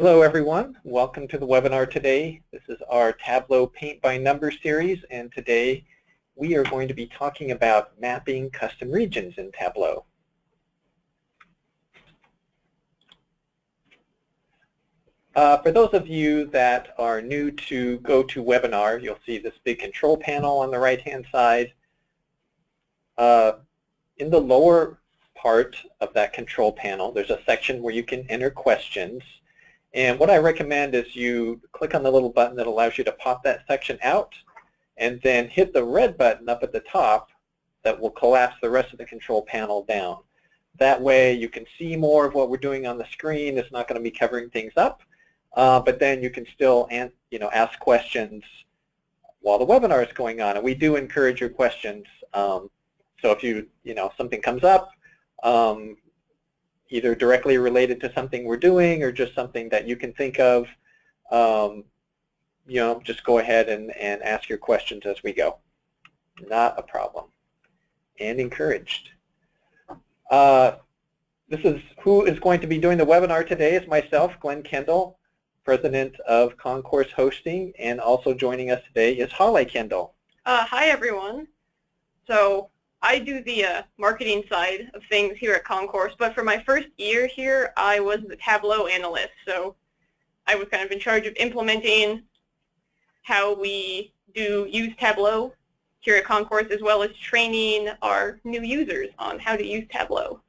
Hello everyone, welcome to the webinar today. This is our Tableau Paint by Numbers series, and today we are going to be talking about mapping custom regions in Tableau. For those of you that are new to GoToWebinar, you'll see this big control panel on the right-hand side. In the lower part of that control panel, there's a section where you can enter questions. And what I recommend is you click on the little button that allows you to pop that section out, and then hit the red button up at the top that will collapse the rest of the control panel down. That way you can see more of what we're doing on the screen. It's not going to be covering things up, but then you can still ask questions while the webinar is going on. And we do encourage your questions. So if something comes up, either directly related to something we're doing or just something that you can think of, just go ahead and ask your questions as we go. Not a problem. And encouraged. This is who is going to be doing the webinar today is myself, Glenn Kendall, President of Concourse Hosting, and also joining us today is Holly Kendall. Hi everyone. So I do the marketing side of things here at Concourse, but for my first year here, I was the Tableau analyst. So I was kind of in charge of implementing how we use Tableau here at Concourse, as well as training our new users on how to use Tableau.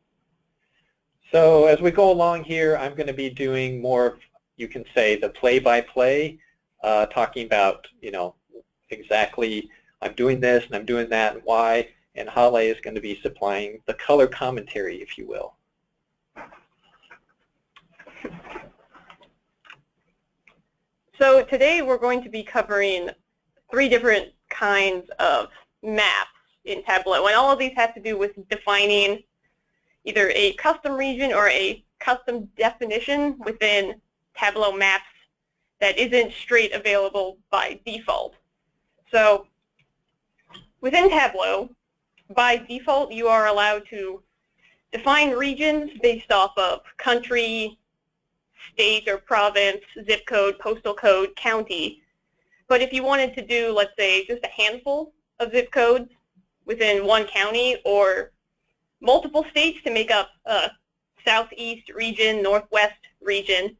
So as we go along here, I'm going to be doing more of, you can say, the play-by-play, talking about, exactly I'm doing this and I'm doing that and why. And Hale is going to be supplying the color commentary, if you will. So today we're going to be covering 3 different kinds of maps in Tableau. And all of these have to do with defining either a custom region or a custom definition within Tableau maps that isn't straight available by default. So within Tableau, by default, you are allowed to define regions based off of country, state or province, zip code, postal code, county. But if you wanted to do, let's say, just a handful of zip codes within one county or multiple states to make up a southeast region, northwest region,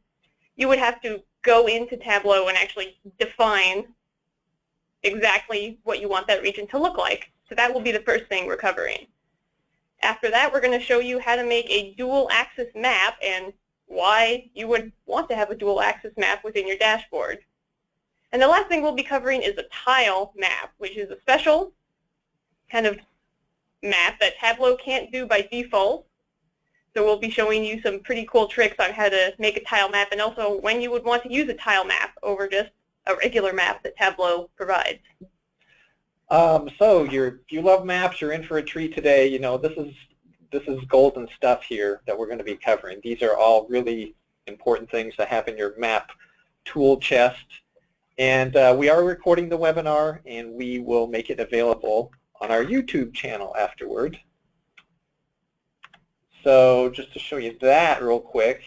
you would have to go into Tableau and actually define exactly what you want that region to look like. So that will be the first thing we're covering. After that, we're going to show you how to make a dual-axis map and why you would want to have a dual-axis map within your dashboard. And the last thing we'll be covering is a tile map, which is a special kind of map that Tableau can't do by default. So we'll be showing you some pretty cool tricks on how to make a tile map and also when you would want to use a tile map over just a regular map that Tableau provides. So if you love maps, you're in for a treat today. This is golden stuff here that we're going to be covering. These are all really important things to have in your map tool chest. And we are recording the webinar, and we will make it available on our YouTube channel afterward. So just to show you that real quick,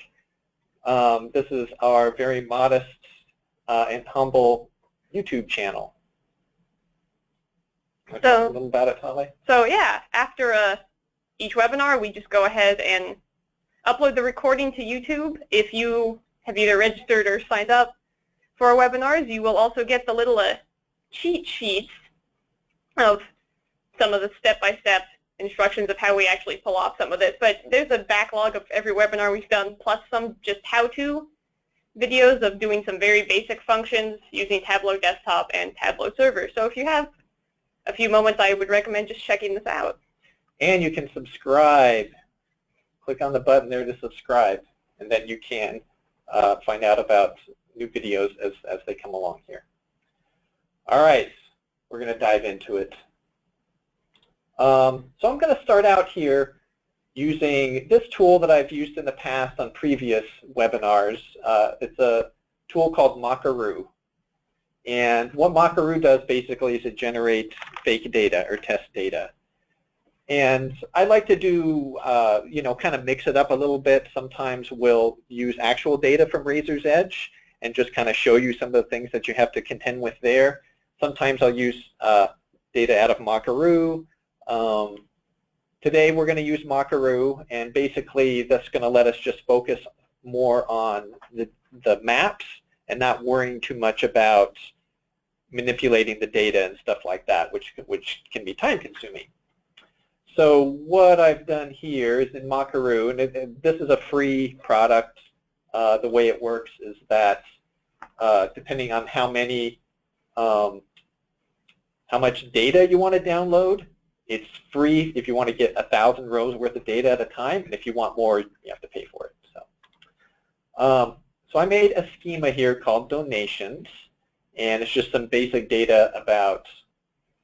this is our very modest and humble YouTube channel. So, a little about it, Holly? So yeah, after each webinar, we just go ahead and upload the recording to YouTube. If you have either registered or signed up for our webinars, you will also get the little cheat sheets of some of the step-by-step instructions of how we actually pull off some of this. But there's a backlog of every webinar we've done, plus some just how-to videos of doing some very basic functions using Tableau Desktop and Tableau Server. So if you have a few moments, I would recommend just checking this out. And you can subscribe. Click on the button there to subscribe, and then you can find out about new videos as they come along here. All right, we're going to dive into it. So I'm going to start out here using this tool that I've used in the past on previous webinars. It's a tool called MAKARU. And what MAKARU does basically is it generates fake data or test data. And I like to do, kind of mix it up a little bit. Sometimes we'll use actual data from Razor's Edge and just kind of show you some of the things that you have to contend with there. Sometimes I'll use data out of MAKARU. Today we're going to use MAKARU, and basically that's going to let us just focus more on the maps and not worrying too much about manipulating the data and stuff like that, which can be time consuming. So what I've done here is in MAKARU, and this is a free product. The way it works is that depending on how much data you want to download, it's free if you want to get 1,000 rows worth of data at a time, and if you want more, you have to pay for it. So I made a schema here called donations, and it's just some basic data about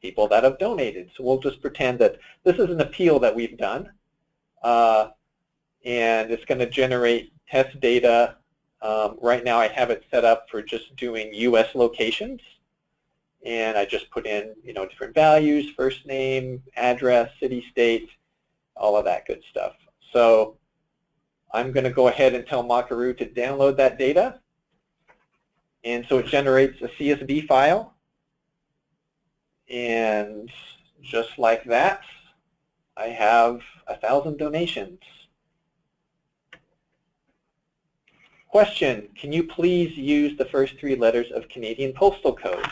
people that have donated. So we'll just pretend that this is an appeal that we've done, and it's going to generate test data. Right now I have it set up for just doing U.S. locations, and I just put in different values, first name, address, city, state, all of that good stuff. So I'm going to go ahead and tell MAKARU to download that data, and so it generates a CSV file. And just like that, I have 1,000 donations. Question, can you please use the first 3 letters of Canadian Postal Code?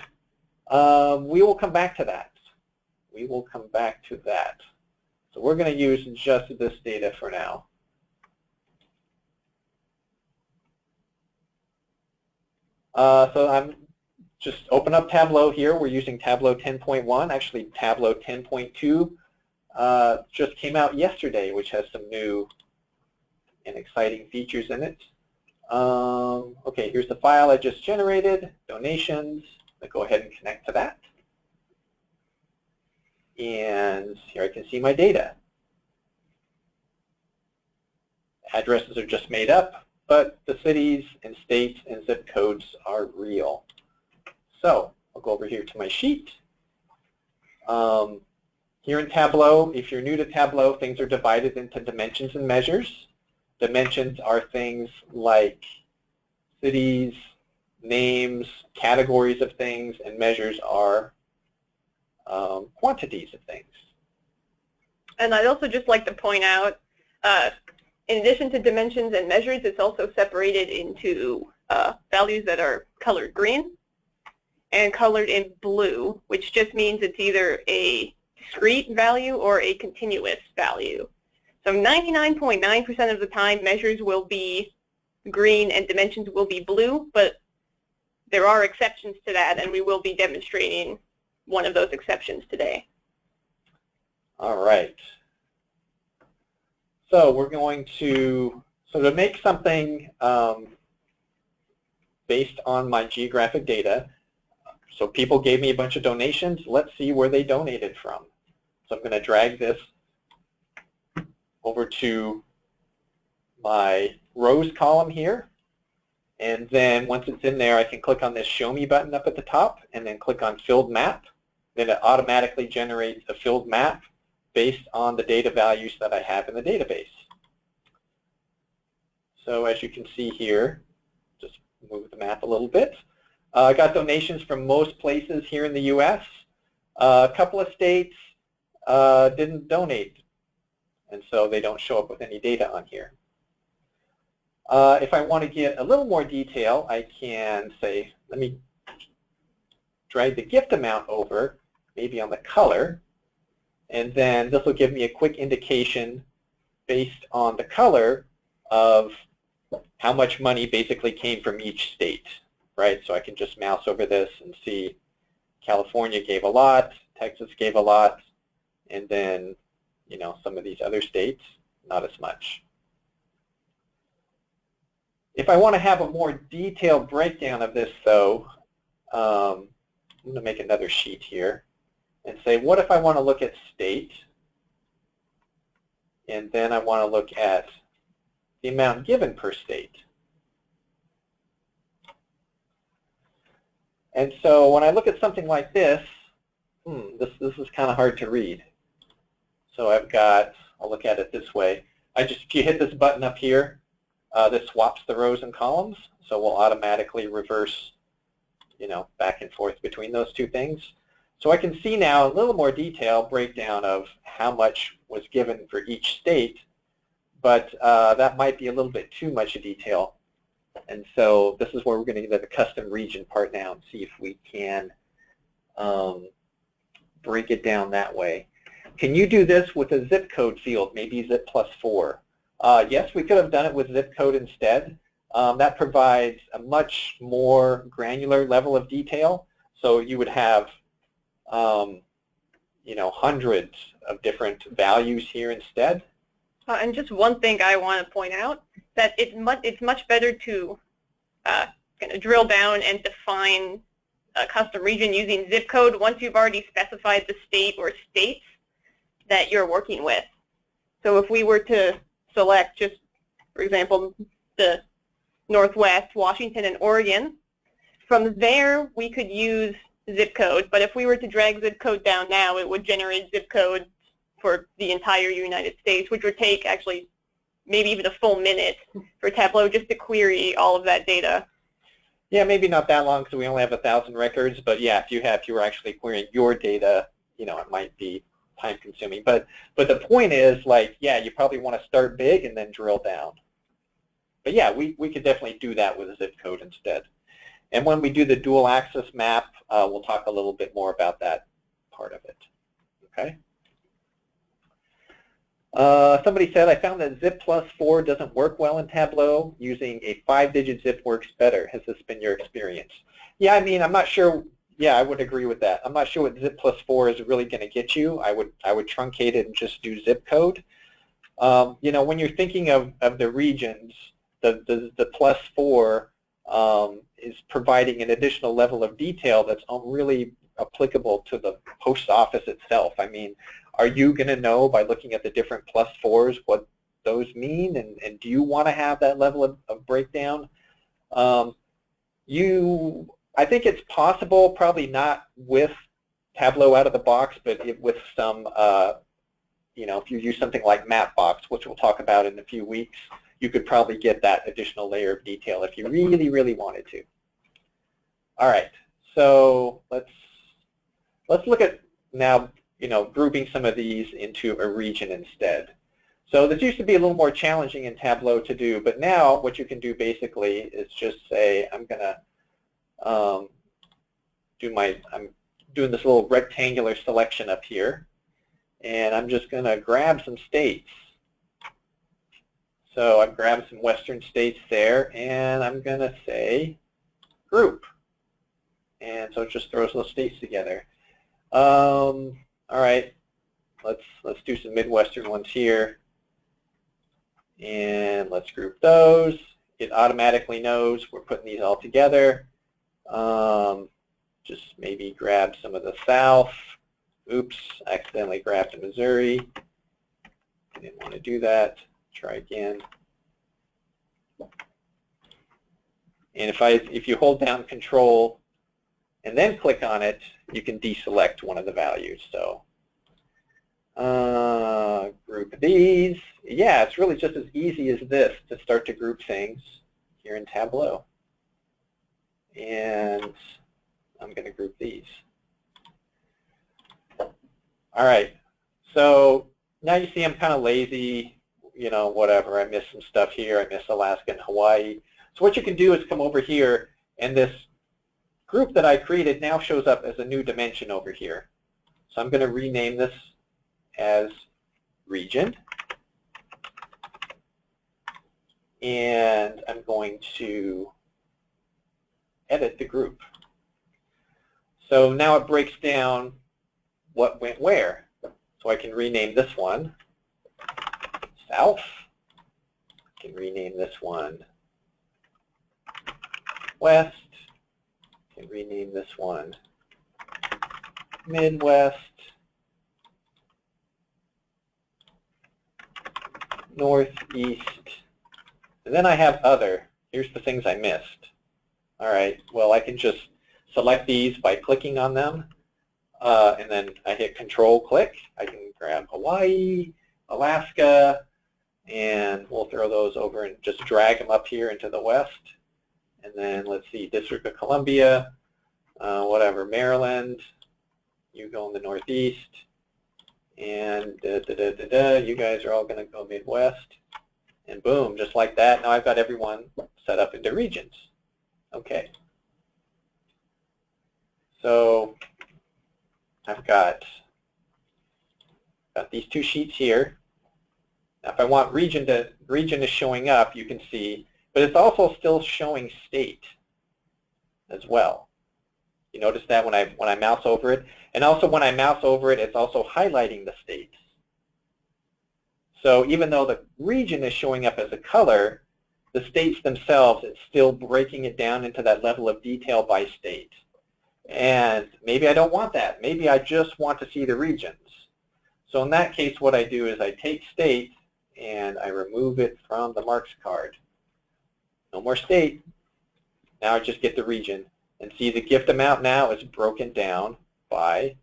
We will come back to that. We will come back to that. So we're going to use just this data for now. So I'm just open up Tableau here. We're using Tableau 10.1. Actually, Tableau 10.2 just came out yesterday, which has some new and exciting features in it. Okay, here's the file I just generated, donations. I'll go ahead and connect to that. And here I can see my data. Addresses are just made up, but the cities and states and zip codes are real. So I'll go over here to my sheet. Here in Tableau, if you're new to Tableau, things are divided into dimensions and measures. Dimensions are things like cities, names, categories of things, and measures are quantities of things. And I'd also just like to point out, in addition to dimensions and measures, it's also separated into values that are colored green and colored in blue, which just means it's either a discrete value or a continuous value. So 99.9% of the time, measures will be green and dimensions will be blue, but there are exceptions to that, and we will be demonstrating one of those exceptions today. All right. So we're going to make something based on my geographic data. So people gave me a bunch of donations. Let's see where they donated from. So I'm going to drag this over to my rows column here. And then once it's in there, I can click on this Show Me button up at the top and then click on Filled Map. Then it automatically generates a filled map based on the data values that I have in the database. So as you can see here, just move the map a little bit. I got donations from most places here in the U.S. A couple of states didn't donate, and so they don't show up with any data on here. If I want to get a little more detail, I can say, let me drag the gift amount over, maybe on the color, and then this will give me a quick indication based on the color of how much money basically came from each state, right? So I can just mouse over this and see California gave a lot, Texas gave a lot, and then, some of these other states, not as much. If I want to have a more detailed breakdown of this, though, I'm going to make another sheet here and say, what if I want to look at state, and then I want to look at the amount given per state. And so when I look at something like this, this is kind of hard to read. So I've got, I'll look at it this way. If you hit this button up here, this swaps the rows and columns, so we'll automatically reverse, back and forth between those two things. So I can see now a little more detail breakdown of how much was given for each state, but that might be a little bit too much detail. And so this is where we're going to get to the custom region part now and see if we can break it down that way. Can you do this with a zip code field, maybe zip +4? Yes, we could have done it with zip code instead. That provides a much more granular level of detail. So you would have, hundreds of different values here instead. And just one thing I want to point out, that it's much better to kind of drill down and define a custom region using zip code once you've already specified the state or states that you're working with. So if we were to select just, for example, the Northwest, Washington, and Oregon, from there we could use zip code. But if we were to drag zip code down now, it would generate zip code for the entire United States, which would take actually maybe even a full minute for Tableau just to query all of that data. Yeah, maybe not that long because we only have 1,000 records, but yeah, if you were actually querying your data, it might be time consuming. But the point is, you probably want to start big and then drill down. But yeah, we could definitely do that with a zip code instead. And when we do the dual axis map, we'll talk a little bit more about that part of it. Okay. Somebody said, I found that zip +4 doesn't work well in Tableau. Using a 5-digit zip works better. Has this been your experience? Yeah, I'm not sure. Yeah, I would agree with that. I'm not sure what zip +4 is really going to get you. I would truncate it and just do zip code. When you're thinking of the regions, the +4 is providing an additional level of detail that's really applicable to the post office itself. Are you going to know by looking at the different +4s what those mean, and do you want to have that level of breakdown? I think it's possible, probably not with Tableau out of the box, but with some, if you use something like Mapbox, which we'll talk about in a few weeks, you could probably get that additional layer of detail if you really, really wanted to. All right, so let's look at now, grouping some of these into a region instead. So this used to be a little more challenging in Tableau to do, but now what you can do basically is just say, I'm doing this little rectangular selection up here, and I'm just going to grab some states. So I've grabbed some Western states there, and I'm going to say group. And so it just throws those states together. All right, let's do some Midwestern ones here, and let's group those. It automatically knows we're putting these all together. Just maybe grab some of the South. Oops, accidentally grabbed Missouri. I didn't want to do that. Try again. And if you hold down Control and then click on it, you can deselect one of the values. So group these. Yeah, it's really just as easy as this to start to group things here in Tableau. And I'm going to group these. All right, so now you see I'm kind of lazy, whatever. I missed some stuff here. I missed Alaska and Hawaii. So what you can do is come over here, and this group that I created now shows up as a new dimension over here. So I'm going to rename this as region. And I'm going to edit the group. So now it breaks down what went where. So I can rename this one South. I can rename this one West. I can rename this one Midwest. Northeast. And then I have other. Here's the things I missed. All right, well, I can just select these by clicking on them. and then I hit Control-click. I can grab Hawaii, Alaska, and we'll throw those over and just drag them up here into the west. And then let's see, District of Columbia, whatever, Maryland, you go in the northeast, and you guys are all going to go Midwest, and boom, just like that. Now I've got everyone set up into regions. Okay. So I've got these two sheets here. Now if I want region is showing up, you can see, but it's also still showing state as well. You notice that when I mouse over it, and also when I mouse over it, it's also highlighting the states. So even though the region is showing up as a color, the states themselves, it's still breaking it down into that level of detail by state. And maybe I don't want that. Maybe I just want to see the regions. So in that case, what I do is I take state and I remove it from the marks card. No more state. Now I just get the region. And see, the gift amount now is broken down by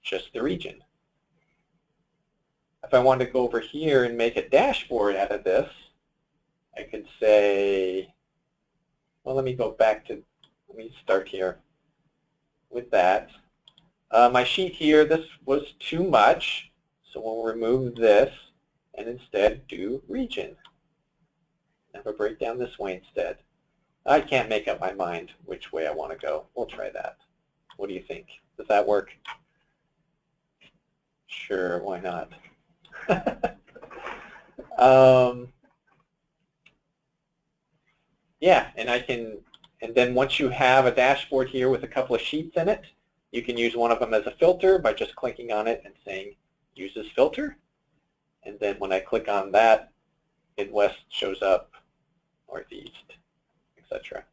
just the region. If I wanted to go over here and make a dashboard out of this, I could say, well, let me start here with that. My sheet here, this was too much, so we'll remove this and instead do region. Have a breakdown this way instead. I can't make up my mind which way I want to go. We'll try that. What do you think? Does that work? Sure, why not? Yeah, and then once you have a dashboard here with a couple of sheets in it, you can use one of them as a filter by just clicking on it and saying, use this filter. And then when I click on that, Midwest shows up, Northeast, etc.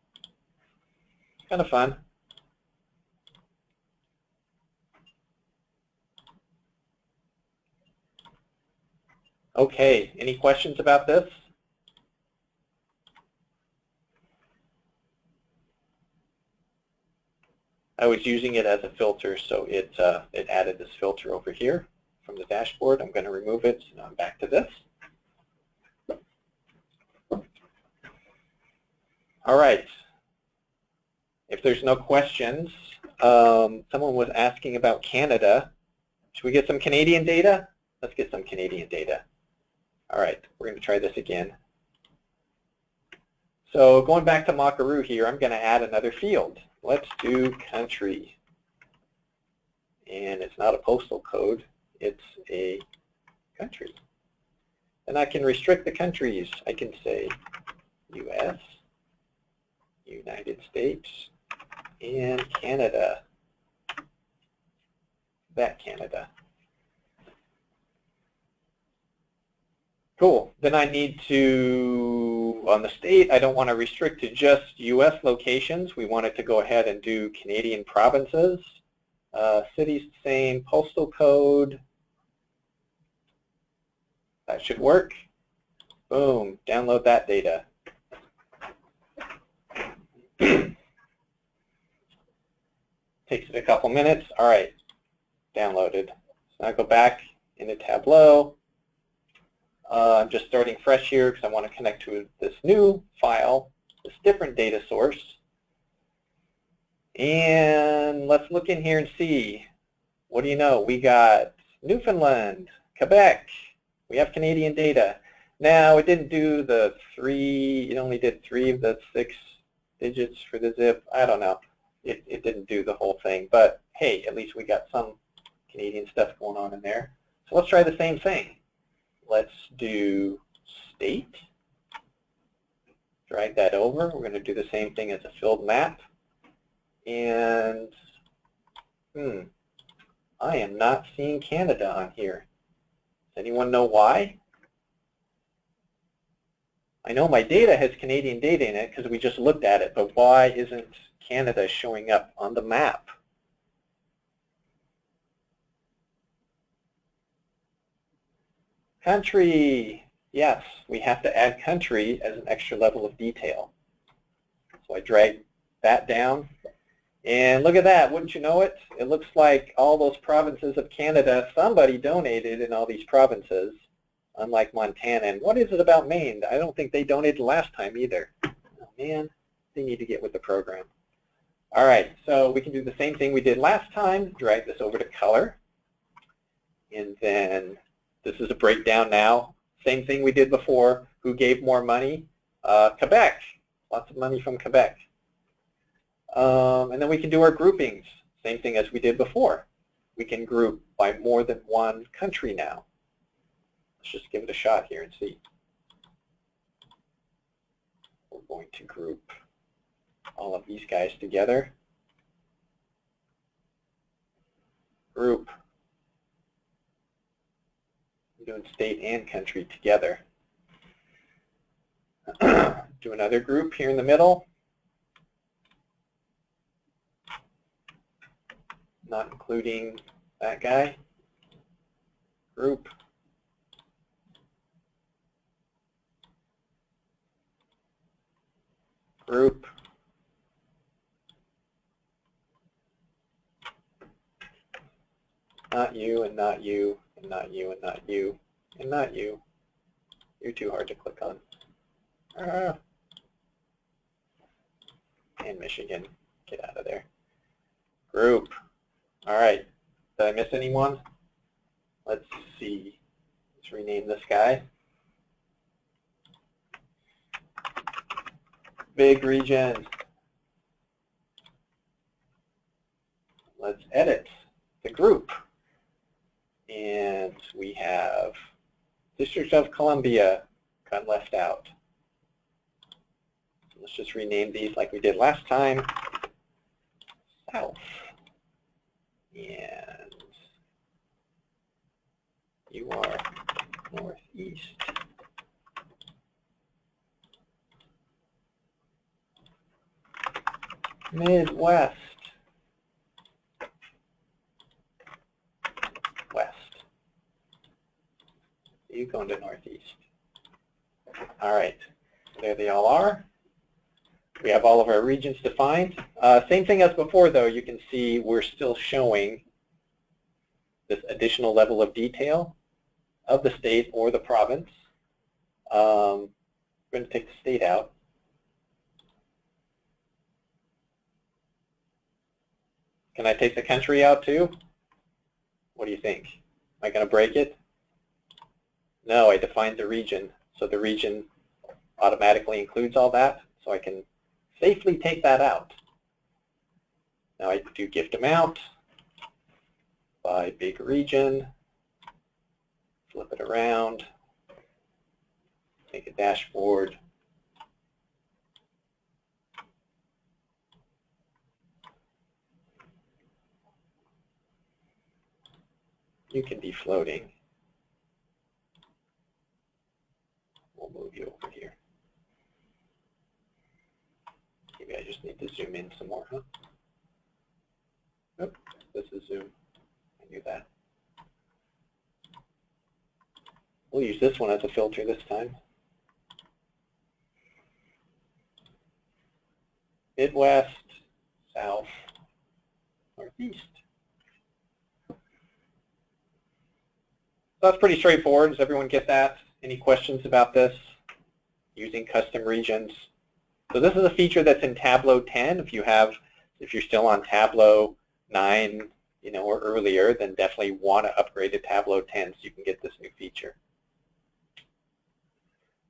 Kind of fun. Okay, any questions about this? I was using it as a filter, so it added this filter over here from the dashboard. I'm going to remove it, so now I'm back to this. All right. If there's no questions, someone was asking about Canada. Should we get some Canadian data? Let's get some Canadian data. All right, we're going to try this again. So going back to MAKARU here, I'm going to add another field. Let's do country. And it's not a postal code, it's a country. And I can restrict the countries. I can say US, United States, and Canada. That Canada. Cool. Then I need to, on the state, I don't want to restrict to just US locations. We want it to go ahead and do Canadian provinces. Cities, same. Postal code. That should work. Boom. Download that data. Takes it a couple minutes. All right. Downloaded. So now go back into Tableau. I'm just starting fresh here because I want to connect to this new file, this different data source. And let's look in here and see. What do you know? We got Newfoundland, Quebec. We have Canadian data. Now, it didn't do the it only did 3 of the 6 digits for the zip. I don't know. It didn't do the whole thing. But hey, at least we got some Canadian stuff going on in there. So let's try the same thing. Let's do state. Drag that over. We're going to do the same thing as a filled map. And I am not seeing Canada on here. Does anyone know why? I know my data has Canadian data in it because we just looked at it, but why isn't Canada showing up on the map? Country, yes, we have to add country as an extra level of detail. So I drag that down, And look at that, wouldn't you know it? It looks like all those provinces of Canada, somebody donated in all these provinces, unlike Montana. And what is it about Maine? I don't think they donated last time either. Oh man, they need to get with the program. All right, so we can do the same thing we did last time, drag this over to color. And then this is a breakdown now. Same thing we did before. Who gave more money? Quebec. Lots of money from Quebec. And then we can do our groupings. Same thing as we did before. We can group by more than one country now. Let's just give it a shot here and see. We're going to group all of these guys together. Group. We're doing state and country together. Do another group here in the middle. Not including that guy. Group. Group. Not you, and not you, and not you, and not you, and not you. You're too hard to click on. And Michigan, get out of there. Group. All right, did I miss anyone? Let's see. Let's rename this guy. Big region. Let's edit the group. And we have District of Columbia got left out. Let's just rename these like we did last time. South. And you are northeast. Midwest. West. You going to northeast. All right, there they all are. We have all of our regions defined. Same thing as before, though. You can see we're still showing this additional level of detail of the state or the province. We're going to take the state out. Can I take the country out too? What do you think? Am I going to break it? No, I defined the region. So the region automatically includes all that. So I can safely take that out. Now I do gift amount by big region, flip it around, make a dashboard. You can be floating. We'll move you over here. Maybe I just need to zoom in some more, huh? Nope, this is zoom. I knew that. We'll use this one as a filter this time. Midwest, South, Northeast. So that's pretty straightforward. Does everyone get that? Any questions about this? Using custom regions. So this is a feature that's in Tableau 10. If you're still on Tableau 9, or earlier, then definitely want to upgrade to Tableau 10 so you can get this new feature.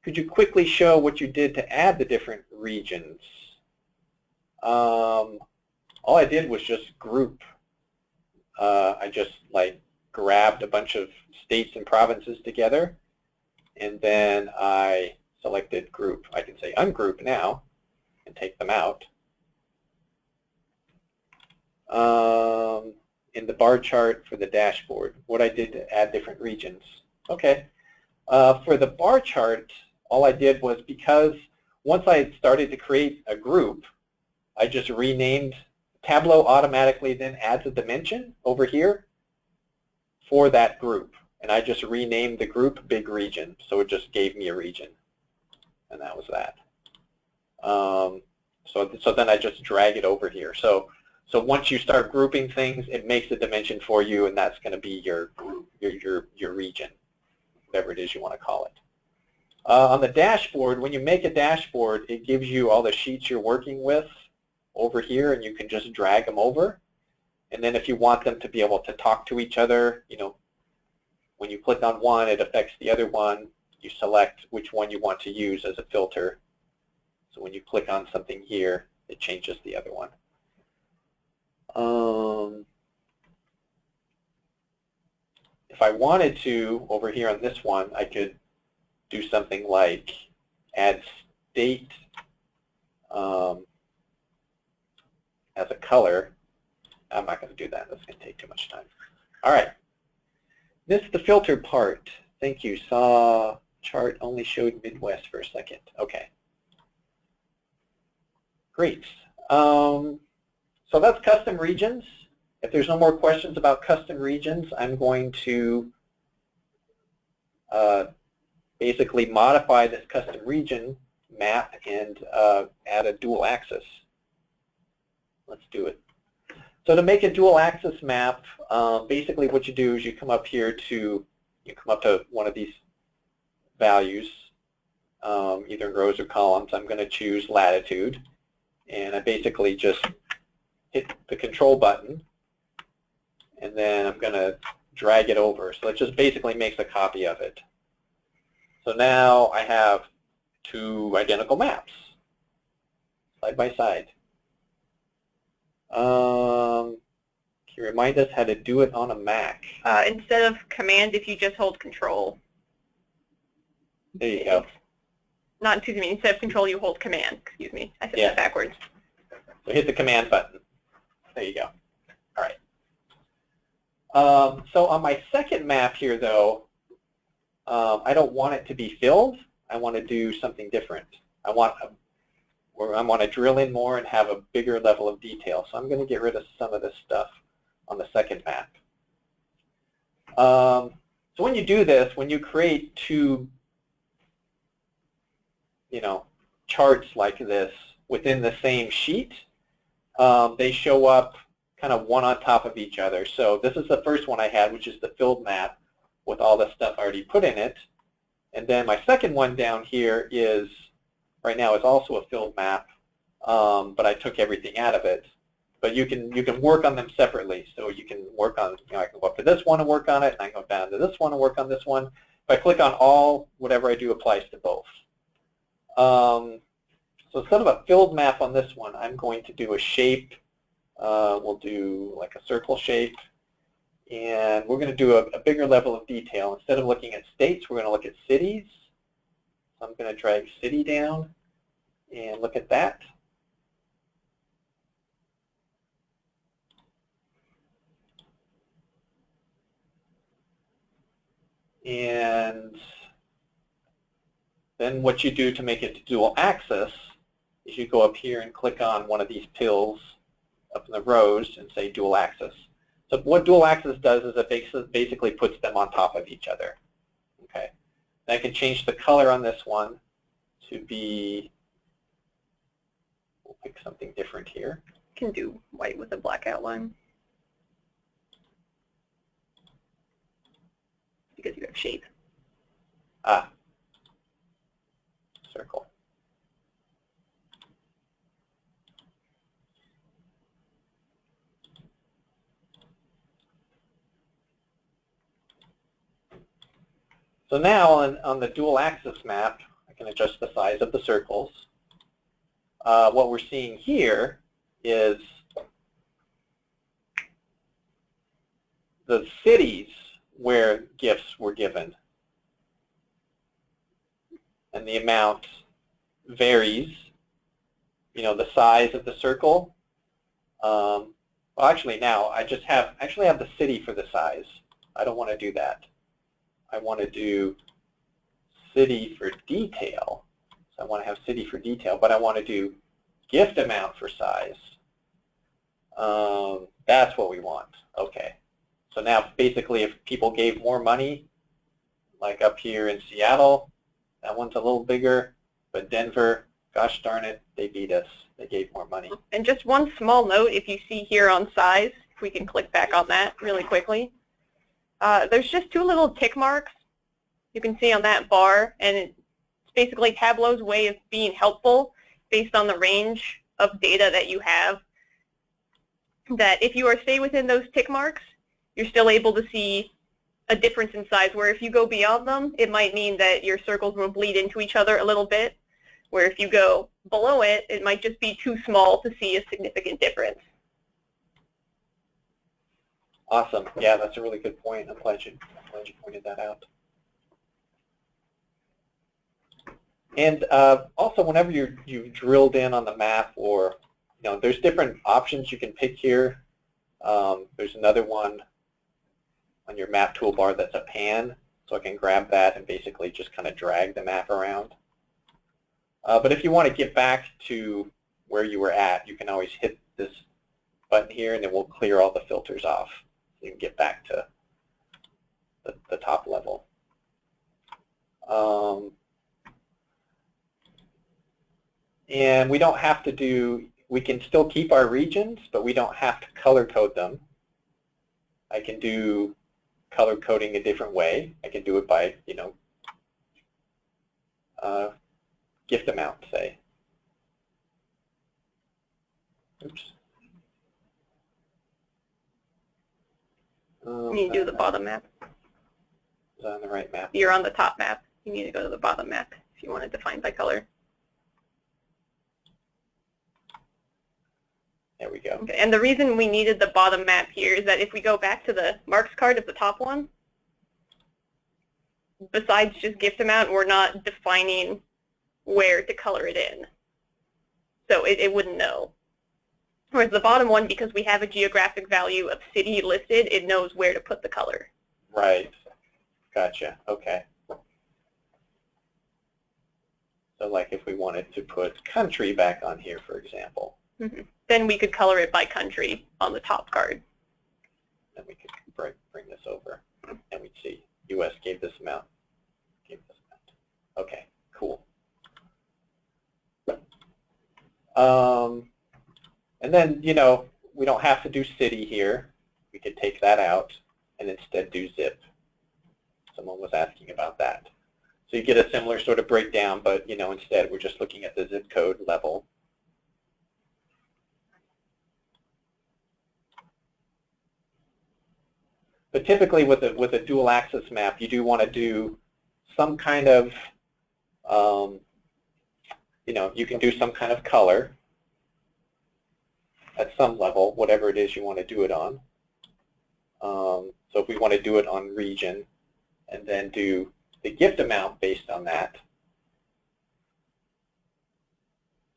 Could you quickly show what you did to add the different regions? All I did was just group. I just grabbed a bunch of states and provinces together, and then I selected group. I can say ungroup now and take them out. In the bar chart for the dashboard, what I did to add different regions. Okay. For the bar chart, all I did was, because once I had started to create a group, I just renamed. Tableau automatically then adds a dimension over here for that group. And I just renamed the group big region. So it just gave me a region. And that was that. So then I just drag it over here. So So once you start grouping things, it makes a dimension for you, and that's going to be your region, whatever it is you want to call it. On the dashboard, when you make a dashboard, it gives you all the sheets you're working with over here, and you can just drag them over. And then if you want them to be able to talk to each other, you know, when you click on one, it affects the other one. You select which one you want to use as a filter. So when you click on something here, it changes the other one. If I wanted to, over here on this one, I could do something like add state as a color. I'm not going to do that. That's going to take too much time. All right. This is the filter part. Thank you. Saw chart only showed Midwest for a second. Okay. Great. So that's custom regions. If there's no more questions about custom regions, I'm going to basically modify this custom region map and add a dual axis. Let's do it. So to make a dual axis map, basically what you do is you come up here to, one of these values, either in rows or columns. I'm going to choose latitude, and I basically just hit the control button, and then I'm going to drag it over. So it just basically makes a copy of it. So now I have two identical maps, side by side. Can you remind us how to do it on a Mac? Instead of command, if you just hold control. There you go. Not, excuse me, instead of control, you hold command. Excuse me, I said that backwards. So hit the command button. There you go. All right. So on my second map here, though, I don't want it to be filled. I want to do something different. I want to drill in more and have a bigger level of detail. So I'm going to get rid of some of this stuff on the second map. So when you do this, when you create two, charts like this within the same sheet, they show up kind of one on top of each other. So this is the first one I had, which is the filled map with all the stuff already put in it. And then my second one down here is, right now, it's also a filled map, but I took everything out of it. But you can work on them separately. So you can work on, I can go up to this one and work on it, and I can go down to this one and work on this one. If I click on all, whatever I do applies to both. So instead of a filled map on this one, I'm going to do a shape. We'll do like a circle shape. And we're going to do a bigger level of detail. Instead of looking at states, we're going to look at cities. So I'm going to drag city down and look at that. And then what you do to make it dual axis is you go up here and click on one of these pills up in the rows and say dual axis. So what dual axis does is it basically puts them on top of each other. Okay. And I can change the color on this one to be, we'll pick something different here. You can do white with a black outline. Because you have shape. Ah, circle. So now on the dual axis map, I can adjust the size of the circles. What we're seeing here is the cities where gifts were given. And the amount varies. The size of the circle. Well, actually now I actually have the city for the size. I don't want to do that. I want to do city for detail. So I want to have city for detail, but I want to do gift amount for size. That's what we want. Okay. So now basically if people gave more money, like up here in Seattle, that one's a little bigger, but Denver, gosh darn it, they beat us. They gave more money. And just one small note, if you see here on size, if we can click back on that really quickly, there's just 2 little tick marks you can see on that bar, and it's basically Tableau's way of being helpful based on the range of data that you have, that if you stay within those tick marks, you're still able to see a difference in size, where if you go beyond them, it might mean that your circles will bleed into each other a little bit, where if you go below it, it might just be too small to see a significant difference. Awesome. Yeah, that's a really good point. I'm glad you pointed that out. And also, whenever you've drilled in on the map, or there's different options you can pick here. There's another one on your map toolbar that's a pan, so I can grab that and basically just kind of drag the map around. But if you want to get back to where you were at, you can always hit this button here, and it will clear all the filters off. You can get back to the top level. And we don't have to do, we can still keep our regions, but we don't have to color code them. I can do color coding a different way. I can do it by, gift amount, say. Oops. You need to do the bottom map. Is that on the right map? You're on the top map. You need to go to the bottom map if you want to define by color. There we go. Okay. And the reason we needed the bottom map here is that if we go back to the marks card of the top one, besides just gift amount, we're not defining where to color it in. So it wouldn't know. Whereas the bottom one, because we have a geographic value of city listed, it knows where to put the color. Right. Gotcha. Okay. So like if we wanted to put country back on here, for example. Mm-hmm. Then we could color it by country on the top card. Then we could bring this over, and we'd see U.S. gave this amount, gave this amount. Okay, cool. And then, we don't have to do city here. We could take that out and instead do zip. Someone was asking about that. So you get a similar sort of breakdown, but, instead we're just looking at the zip code level. But typically with a dual axis map, you do want to do some kind of, you can do some kind of color at some level, whatever it is you want to do it on. So if we want to do it on region and then do the gift amount based on that.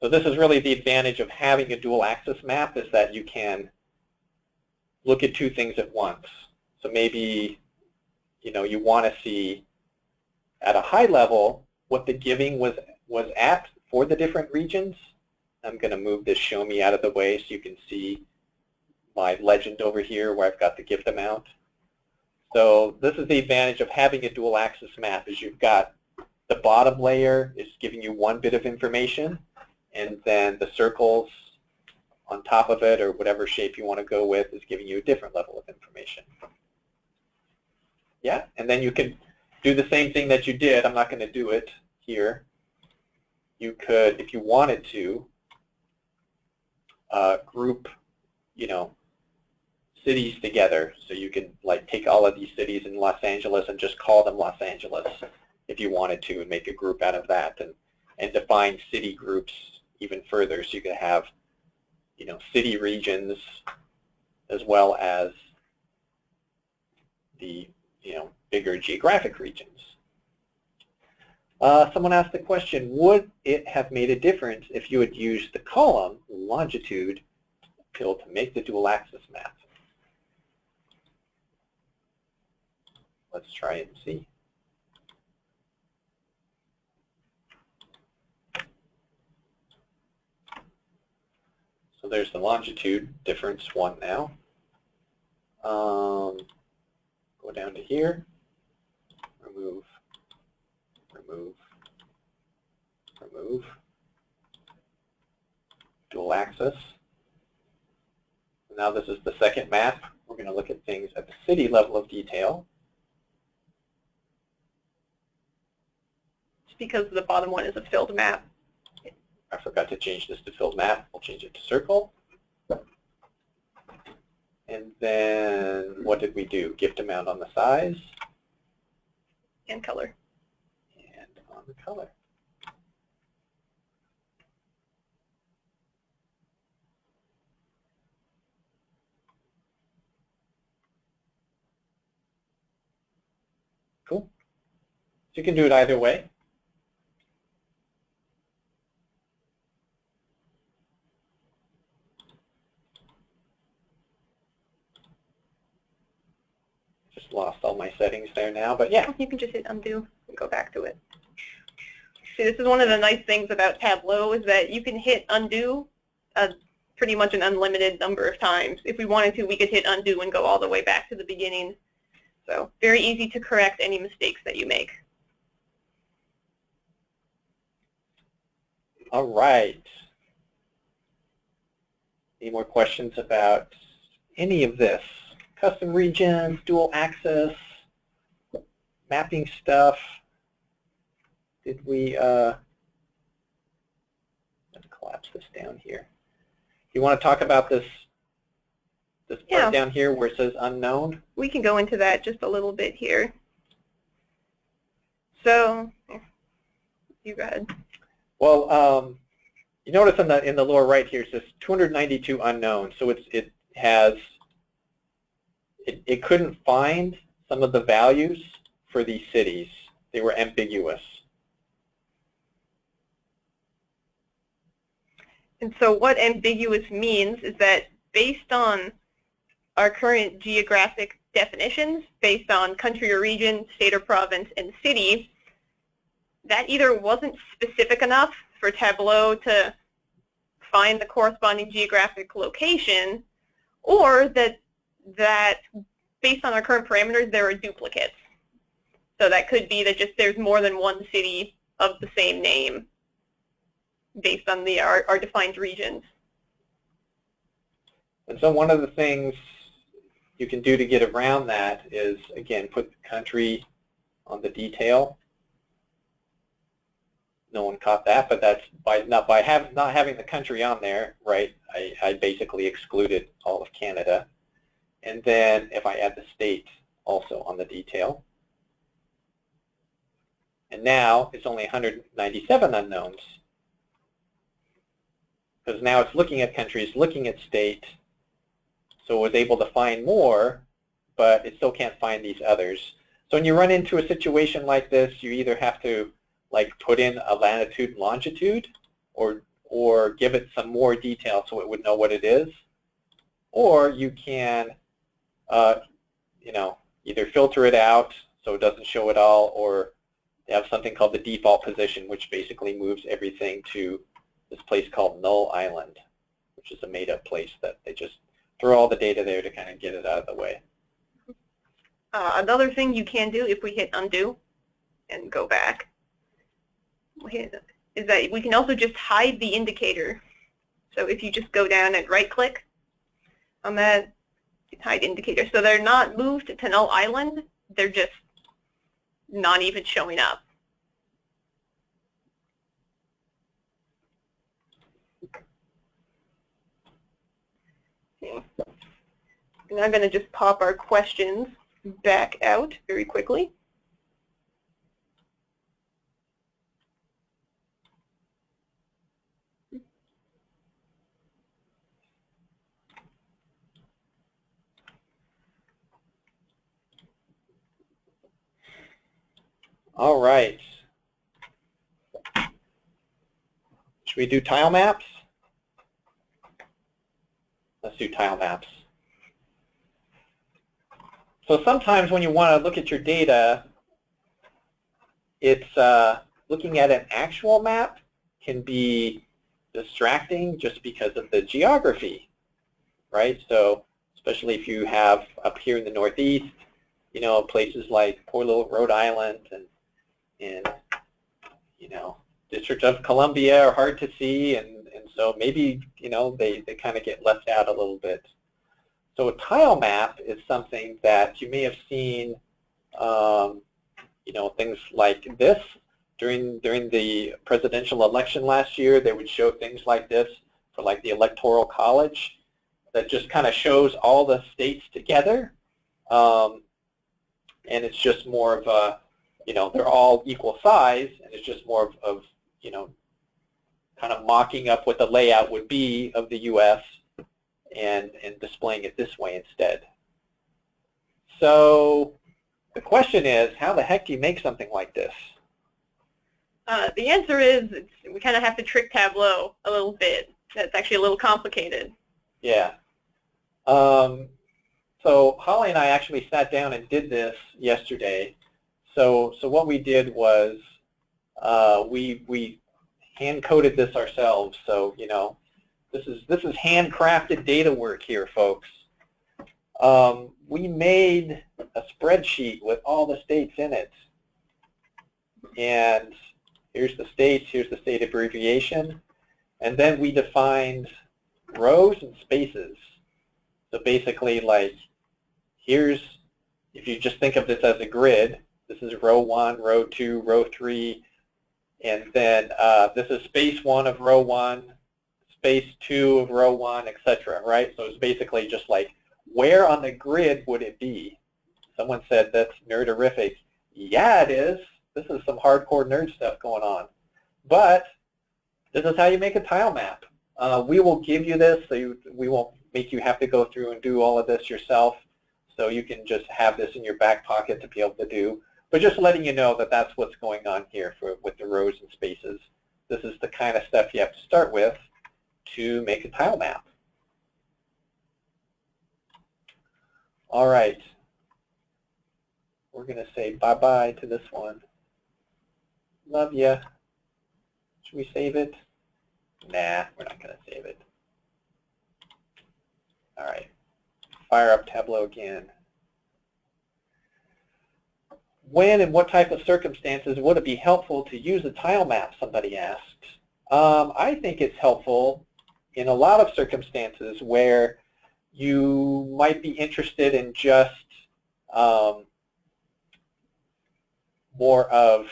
So this is really the advantage of having a dual axis map, is that you can look at 2 things at once. So maybe, you want to see at a high level what the giving was at for the different regions. I'm going to move this show me out of the way so you can see my legend over here where I've got the gift amount. So this is the advantage of having a dual axis map, is you've got the bottom layer is giving you one bit of information, and then the circles on top of it, or whatever shape you want to go with, is giving you a different level of information. Yeah, and then you can do the same thing that you did. I'm not going to do it here. You could, if you wanted to, group, cities together. So you can take all of these cities in Los Angeles and just call them Los Angeles if you wanted to, and make a group out of that, and define city groups even further. So you could have, city regions as well as the, bigger geographic regions. Someone asked the question, would it have made a difference if you had used the column longitude fill to make the dual axis map? Let's try and see. So there's the longitude difference 1 now. Go down to here, remove, remove, remove. dual axis. Now this is the second map. We're going to look at things at the city level of detail. It's because the bottom one is a filled map. I forgot to change this to filled map. We'll change it to circle. And then what did we do? Gift amount on the size. And color. And on the color. Cool. So you can do it either way. Just lost all my settings there now, but yeah. You can just hit undo and go back to it. See, this is one of the nice things about Tableau is that you can hit undo pretty much an unlimited number of times. If we wanted to, we could hit undo and go all the way back to the beginning. So very easy to correct any mistakes that you make. All right. Any more questions about any of this? Custom regions, dual axis, mapping stuff. Did we, let's collapse this down here. You want to talk about this part down here where it says unknown? We can go into that just a little bit here. So, you go ahead. Well, you notice in the lower right here it says 292 unknown. So it couldn't find some of the values for these cities. They were ambiguous. And so what ambiguous means is that based on our current geographic definitions, based on country or region, state or province, and city, that either wasn't specific enough for Tableau to find the corresponding geographic location, or that based on our current parameters, there are duplicates. So that could be that just there's more than one city of the same name based on our defined regions. And so one of the things you can do to get around that is, again, put the country on the detail. No one caught that, but that's not having the country on there, right? I basically excluded all of Canada. And then if I add the state also on the detail, and now it's only 197 unknowns, because now it's looking at countries, looking at state, so it was able to find more, but it still can't find these others. So when you run into a situation like this, you either have to put in a latitude and longitude, or give it some more detail so it would know what it is, or you can either filter it out so it doesn't show it all, or they have something called the default position, which basically moves everything to this place called Null Island, which is a made-up place that they just throw all the data there to kind of get it out of the way. Another thing you can do if we hit undo and go back is that we can also just hide the indicator. So if you just go down and right-click on that, hide indicator. So they're not moved to Null Island, they're just not even showing up. Okay. And I'm going to just pop our questions back out very quickly. All right. Should we do tile maps? Let's do tile maps. So sometimes when you want to look at your data, it's looking at an actual map can be distracting just because of the geography, right? So especially if you have up here in the Northeast, places like poor little Rhode Island and District of Columbia are hard to see, and So maybe, you know, they kind of get left out a little bit. So a tile map is something that you may have seen, you know, things like this. During the presidential election last year, they would show things like this for like the Electoral College that just kind of shows all the states together. And it's just more of a, you know, they're all equal size, and it's just more of you know, kind of mocking up what the layout would be of the U.S. and displaying it this way instead. So the question is, how the heck do you make something like this? The answer is we kind of have to trick Tableau a little bit. That's actually a little complicated. Yeah. So Holly and I actually sat down and did this yesterday. So what we did was we hand-coded this ourselves. So, you know, this is handcrafted data work here, folks. We made a spreadsheet with all the states in it. And here's the states, here's the state abbreviation. And then we defined rows and spaces. So basically, like, here's, if you just think of this as a grid, this is row 1, row 2, row 3, and then this is space 1 of row 1, space 2 of row 1, etc., right? So it's basically just like, where on the grid would it be? Someone said, that's nerderific. Yeah, it is. This is some hardcore nerd stuff going on. But this is how you make a tile map. We will give you this, so we won't make you have to go through and do all of this yourself. So you can just have this in your back pocket to be able to do. But just letting you know that that's what's going on here with the rows and spaces. This is the kind of stuff you have to start with to make a tile map. All right. We're going to say bye-bye to this one. Love ya. Should we save it? Nah, we're not going to save it. All right. Fire up Tableau again. When and what type of circumstances would it be helpful to use a tile map, somebody asked. I think it's helpful in a lot of circumstances where you might be interested in just more of,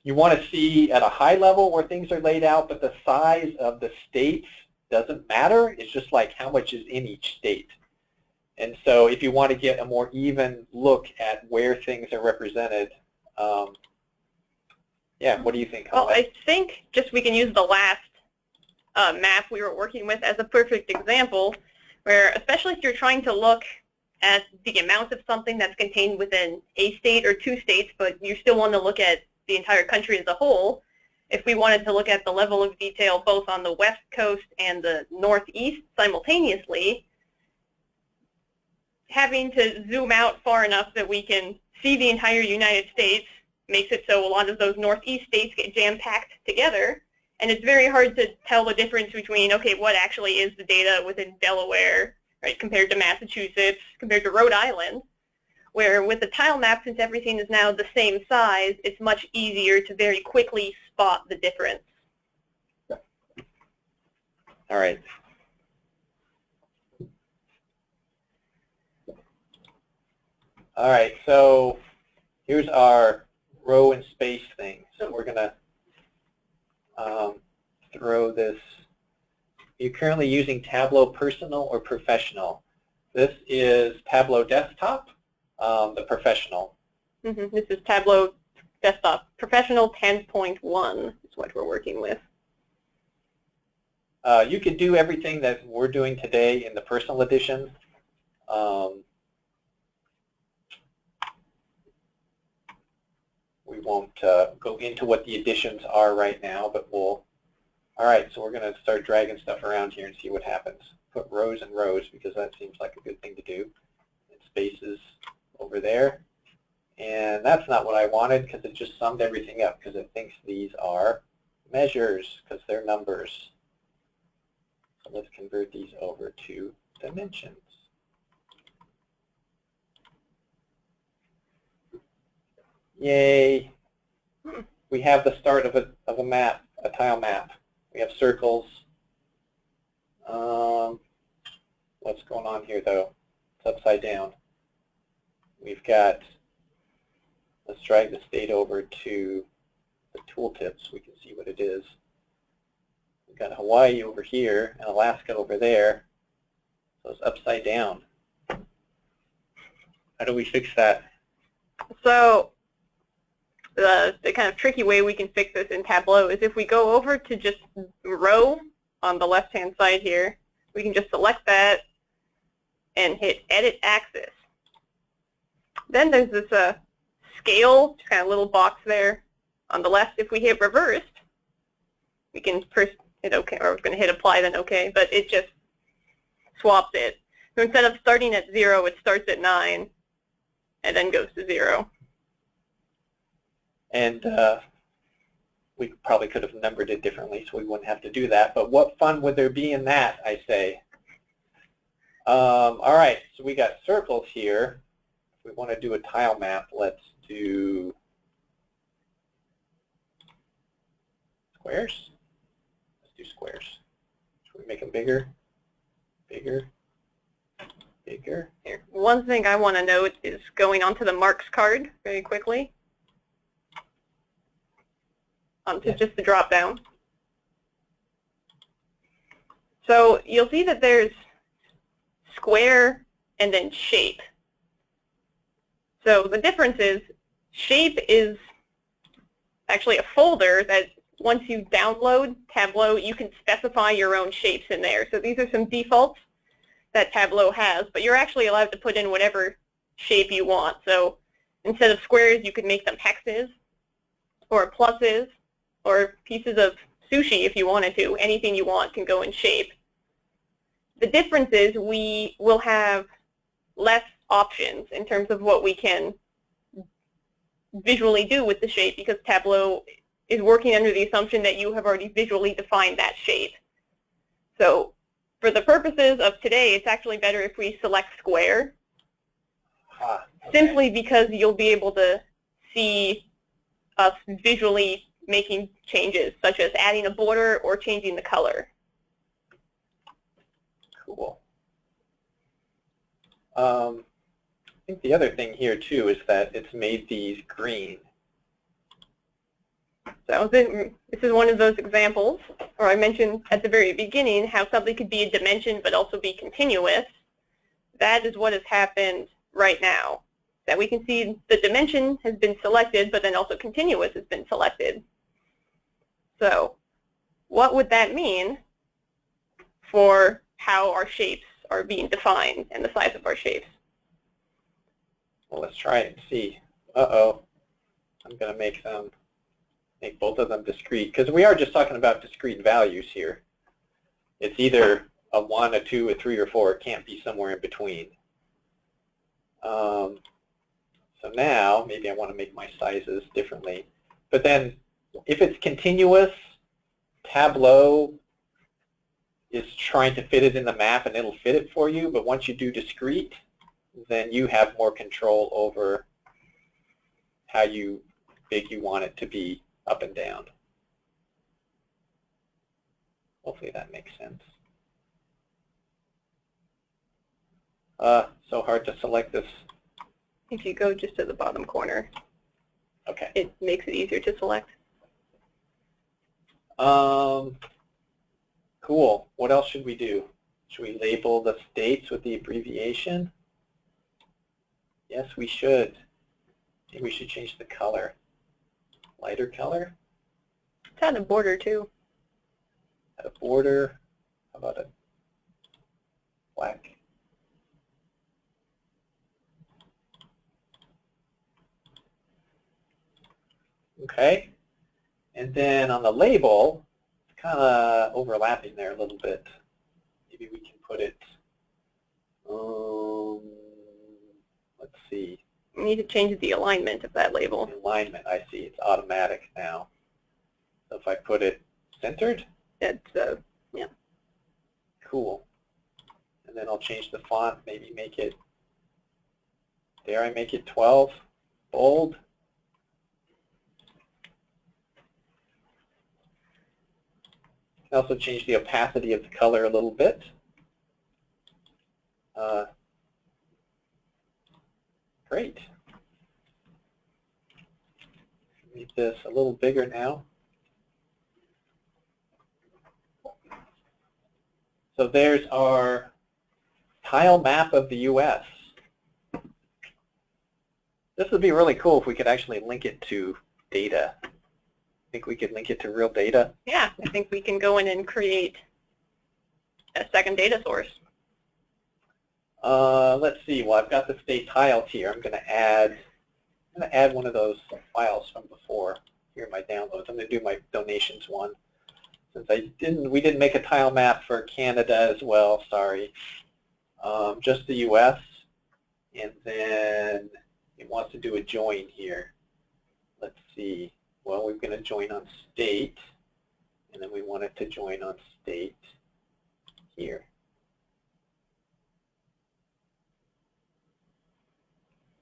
you want to see at a high level where things are laid out, but the size of the states doesn't matter. It's just like how much is in each state. And so if you want to get a more even look at where things are represented, yeah, what do you think, Holly? Well, I think just we can use the last map we were working with as a perfect example, where especially if you're trying to look at the amount of something that's contained within a state or two states, but you still want to look at the entire country as a whole, if we wanted to look at the level of detail both on the West Coast and the Northeast simultaneously, having to zoom out far enough that we can see the entire United States makes it so a lot of those Northeast states get jam-packed together, and it's very hard to tell the difference between, okay, what actually is the data within Delaware, right, compared to Massachusetts, compared to Rhode Island, where with the tile map, since everything is now the same size, it's much easier to very quickly spot the difference. All right. All right, so here's our row and space thing. So we're going to throw this. You're currently using Tableau Personal or Professional. This is Tableau Desktop, the Professional. This is Tableau Desktop. Professional 10.1 is what we're working with. You could do everything that we're doing today in the Personal Edition. We won't go into what the additions are right now, but we'll, all right, so we're going to start dragging stuff around here and see what happens. Put rows and rows because that seems like a good thing to do. And spaces over there. And that's not what I wanted because it just summed everything up because it thinks these are measures because they're numbers. So let's convert these over to dimensions. Yay. We have the start of a map, a tile map. We have circles. What's going on here, though? It's upside down. We've got, let's drag the state over to the tooltip so we can see what it is. We've got Hawaii over here and Alaska over there. So it's upside down. How do we fix that? So the kind of tricky way we can fix this in Tableau is if we go over to just row on the left-hand side here, we can just select that and hit Edit Axis. Then there's this scale, just kind of little box there on the left. If we hit reversed, we can first hit OK, or we're going to hit apply, then OK, but it just swaps it. So instead of starting at 0, it starts at 9 and then goes to 0. And we probably could have numbered it differently so we wouldn't have to do that. But what fun would there be in that, I say? All right, so we got circles here. If we want to do a tile map, let's do squares. Let's do squares. Should we make them bigger? Bigger? Bigger? Here. One thing I want to note is going onto the marks card very quickly. Onto just the drop down. So you'll see that there's square and then shape. So the difference is shape is actually a folder that once you download Tableau, you can specify your own shapes in there. So these are some defaults that Tableau has, but you're actually allowed to put in whatever shape you want. So instead of squares, you could make them hexes or pluses or pieces of sushi if you wanted to. Anything you want can go in shape. The difference is we will have less options in terms of what we can visually do with the shape because Tableau is working under the assumption that you have already visually defined that shape. So for the purposes of today, it's actually better if we select square, simply because you'll be able to see us visually making changes, such as adding a border or changing the color. Cool. I think the other thing here, too, is that it's made these green. So this is one of those examples, or I mentioned at the very beginning how something could be a dimension but also be continuous. That is what has happened right now. That we can see the dimension has been selected, but then also continuous has been selected. So what would that mean for how our shapes are being defined and the size of our shapes? Well, let's try it and see. Uh-oh. I'm going to make both of them discrete, because we are just talking about discrete values here. It's either a 1, a 2, a 3, or 4. It can't be somewhere in between. So now, maybe I want to make my sizes differently. But then, if it's continuous, Tableau is trying to fit it in the map, and it'll fit it for you. But once you do discrete, then you have more control over how big you want it to be up and down. Hopefully that makes sense. So hard to select this. If you go just to the bottom corner, okay, it makes it easier to select. Cool. What else should we do? Should we label the states with the abbreviation? Yes, we should. Maybe we should change the color. Lighter color? It's had a border too. Add a border. How about a black? Okay. And then on the label, it's kind of overlapping there a little bit. Maybe we can put it, let's see. We need to change the alignment of that label. The alignment, I see. It's automatic now. So if I put it centered? It's, yeah. Cool. And then I'll change the font, maybe make it, dare I make it 12, bold. can also change the opacity of the color a little bit. Great. Make this a little bigger now. So there's our tile map of the U.S. This would be really cool if we could actually link it to data. Think we could link it to real data? Yeah, I think we can go in and create a second data source. Let's see. Well, I've got the state tiles here. I'm going to add one of those files from before here in my downloads. I'm going to do my donations one. Since we didn't make a tile map for Canada as well. Sorry. Just the U.S. And then it wants to do a join here. Let's see. Well, we're going to join on state, and then we want it to join on state here.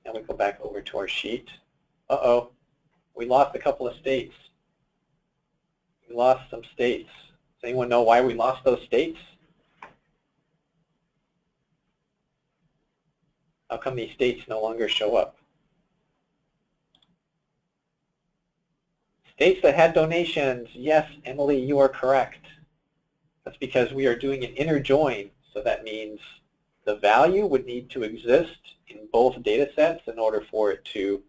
Now we go back over to our sheet. Uh-oh, we lost a couple of states. We lost some states. Does anyone know why we lost those states? How come these states no longer show up? States that had donations, yes, Emily, you are correct. That's because we are doing an inner join, so that means the value would need to exist in both data sets in order for it to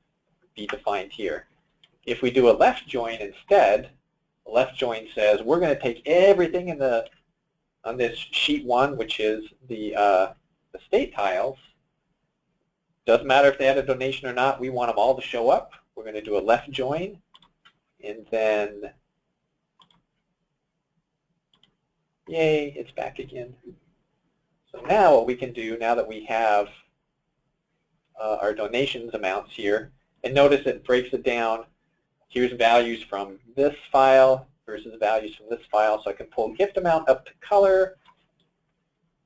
be defined here. If we do a left join instead, the left join says we're going to take everything on this sheet 1, which is the state tiles. Doesn't matter if they had a donation or not, we want them all to show up. We're going to do a left join. And then, yay, it's back again. So now what we can do, now that we have our donations amounts here, and notice it breaks it down. Here's values from this file versus values from this file. So I can pull gift amount up to color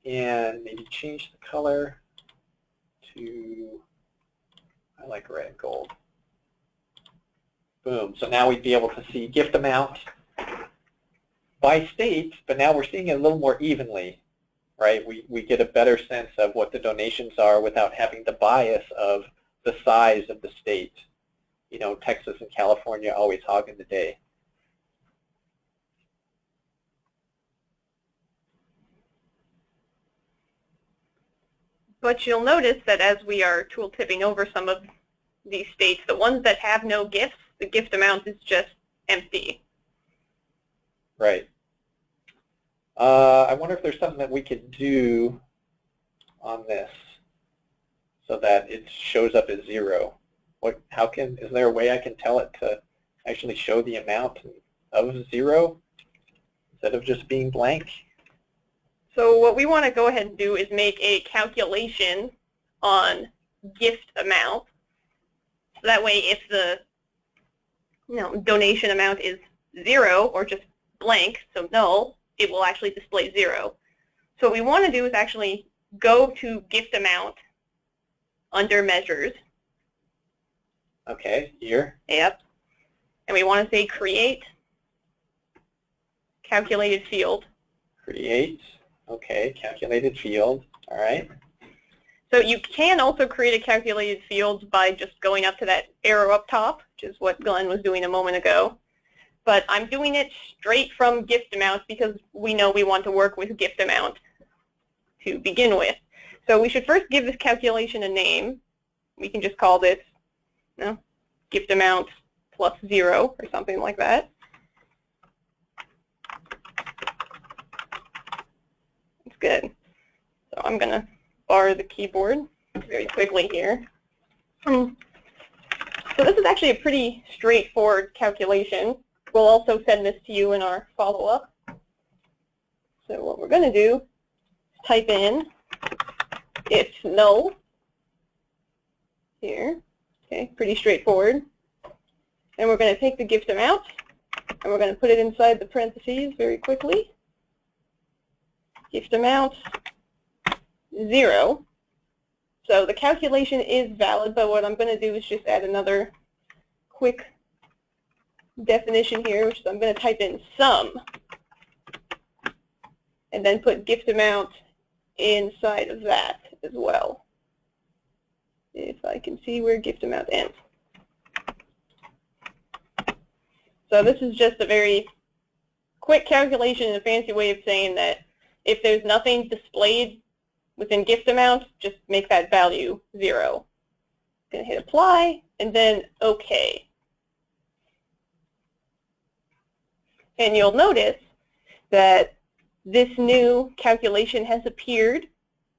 and maybe change the color to, I like red and gold. Boom. So now we'd be able to see gift amount by state, but now we're seeing it a little more evenly, right? We get a better sense of what the donations are without having the bias of the size of the state. You know, Texas and California always hogging the day. But you'll notice that as we are tooltipping over some of these states, the ones that have no gifts, the gift amount is just empty. Right. I wonder if there's something that we could do on this so that it shows up as 0. Is there a way I can tell it to actually show the amount of 0 instead of just being blank? So what we want to go ahead and do is make a calculation on gift amount. So that way if the donation amount is 0 or just blank, so null, it will actually display 0. So what we want to do is actually go to gift amount under measures. Okay, here. Yep. And we want to say create calculated field. Create, okay, calculated field, all right. So you can also create a calculated field by just going up to that arrow up top, which is what Glenn was doing a moment ago. But I'm doing it straight from gift amount because we know we want to work with gift amount to begin with. So we should first give this calculation a name. We can just call this gift amount plus 0 or something like that. It's good. So I'm going to bar the keyboard very quickly here. So this is actually a pretty straightforward calculation. We'll also send this to you in our follow-up. So what we're going to do is type in if null here. Okay, pretty straightforward. And we're going to take the gift amount, and we're going to put it inside the parentheses very quickly. Gift amount 0. So the calculation is valid, but what I'm going to do is just add another quick definition here, which is I'm going to type in sum and then put gift amount inside of that as well. If I can see where gift amount ends. So this is just a very quick calculation and a fancy way of saying that if there's nothing displayed within gift amount, just make that value 0. Going to hit apply and then OK. And you'll notice that this new calculation has appeared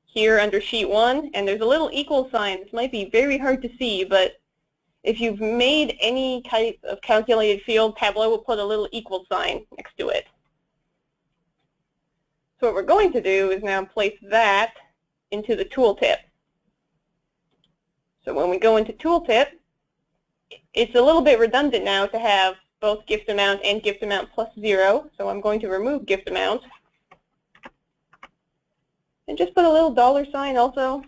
here under sheet 1, and there's a little equal sign. This might be very hard to see, but if you've made any type of calculated field, Tableau will put a little equal sign next to it. So what we're going to do is now place that into the tooltip. So when we go into tooltip, it's a little bit redundant now to have both gift amount and gift amount plus 0. So I'm going to remove gift amount and just put a little $ also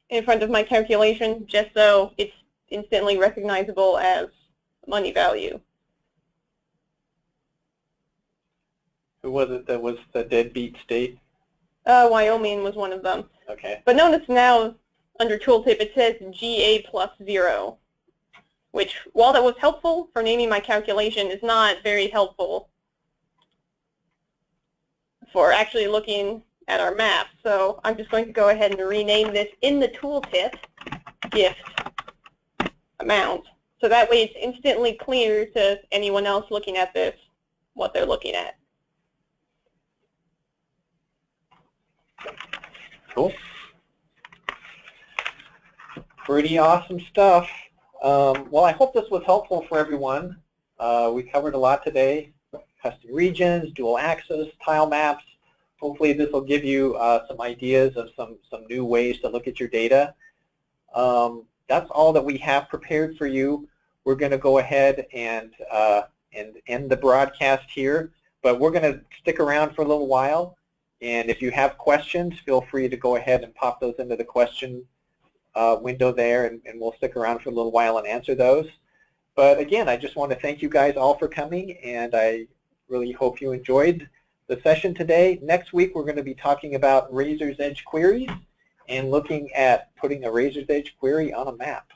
in front of my calculation, just so it's instantly recognizable as money value. Who was it that was the deadbeat state? Wyoming was one of them. Okay. But notice now under tooltip it says GA plus 0, which, while that was helpful for naming my calculation, is not very helpful for actually looking at our map. So I'm just going to go ahead and rename this in the tooltip gift amount. So that way it's instantly clear to anyone else looking at this what they're looking at. Cool. Pretty awesome stuff. Well, I hope this was helpful for everyone. We covered a lot today. Custom regions, dual axis, tile maps. Hopefully this will give you some ideas of some new ways to look at your data. That's all that we have prepared for you. We're going to go ahead and end the broadcast here, but we're going to stick around for a little while. And if you have questions, feel free to go ahead and pop those into the question window there, and we'll stick around for a little while and answer those. But again, I just want to thank you guys all for coming, and I really hope you enjoyed the session today. Next week, we're going to be talking about razor's edge queries and looking at putting a razor's edge query on a map.